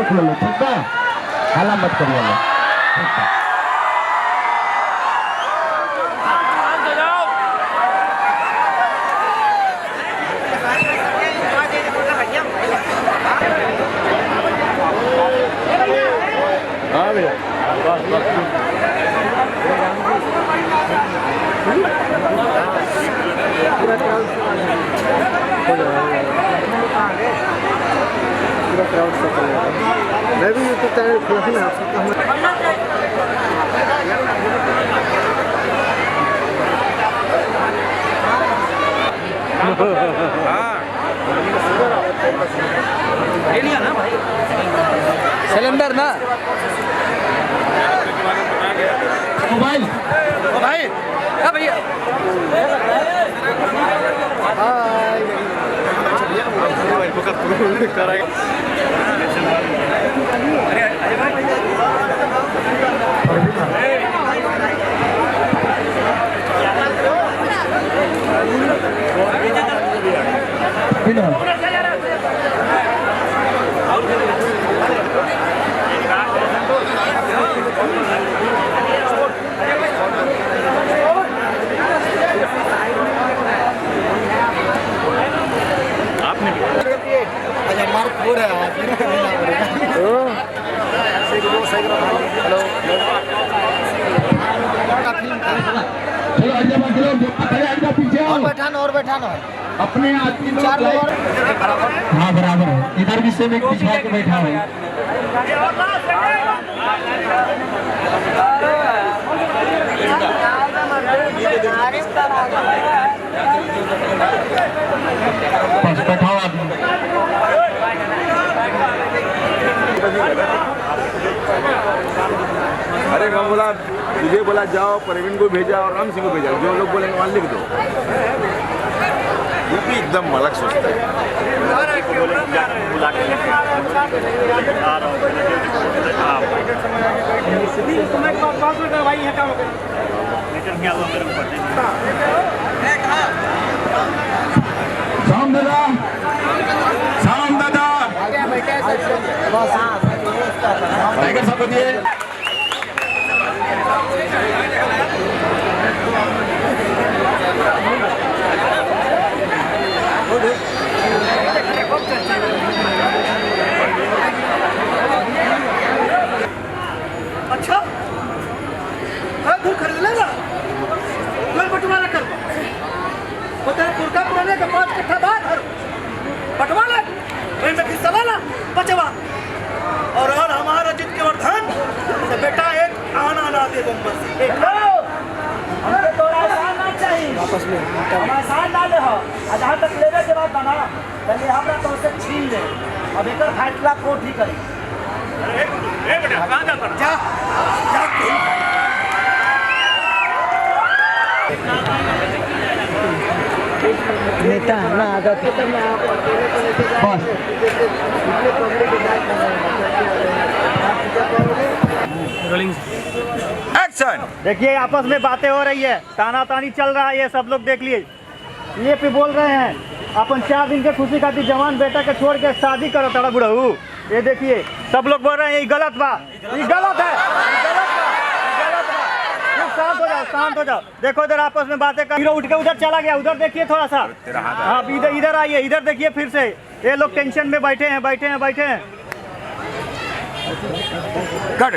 देख लो ठीक है, हाला मत करिए लो ठीक है। हाँ भैया बस बस पूरा क्राउड से चलेगा। मैं भी यूट्यूब चैनल खोला ना लिया ना भाई सिलेंडर ना मोबाइल ओ भाई हाँ भैया और बैठाना अपने आदमी चार लोग हाँ बराबर है, इधर भी सेम एक पिछवा के बैठा है। बस बैठाओ आदमी। अरे मैं बोला तुझे बोला जाओ, परवीन को भेजा और राम सिंह को भेजा, जो लोग बोलेंगे वहाँ लिख दो। यूपी एकदम अलग सोचता है। शाम दादा, शाम दादा, टाइगर साहब दिए। अच्छा तू खरीद लेगा कोई बंटवारा कर वो तेरे पुरखा पुराने का 5 कट्ठा बात बंटवारा ट्रेन में किस्सा वाला बचवा और हमारा जित के वर्धन तो बेटा एक आना ना दे बम्बर से हमको तोरा आसान ना चाहिए वापस ले हम आसान ना ले हो जहाँ तक लेने के बाद बना पहले हमरा तो से छीन ले अब एक फैसला कोर्ट ही करी ए बेटा कहाँ जाता जा नेता ना आदत एक्शन। देखिए आपस में बातें हो रही है, ताना तानी चल रहा है, ये सब लोग देख लिए। ये पे बोल रहे हैं अपन 4 दिन के खुशी खातिर जवान बेटा के छोड़ के शादी करो तड़ा बुढ़ऊ। ये देखिए सब लोग बोल रहे हैं ये गलत बा, ये गलत है, ये गलत बा, ये गलत बा। शांत हो जाओ, शांत हो जाओ। देखो इधर आपस में बातें कर, हीरो उठ के उधर चला गया, उधर देखिए थोड़ा सा। हाँ इधर आइए, इधर देखिए फिर से। ये लोग टेंशन में बैठे हैं, बैठे हैं, बैठे हैं।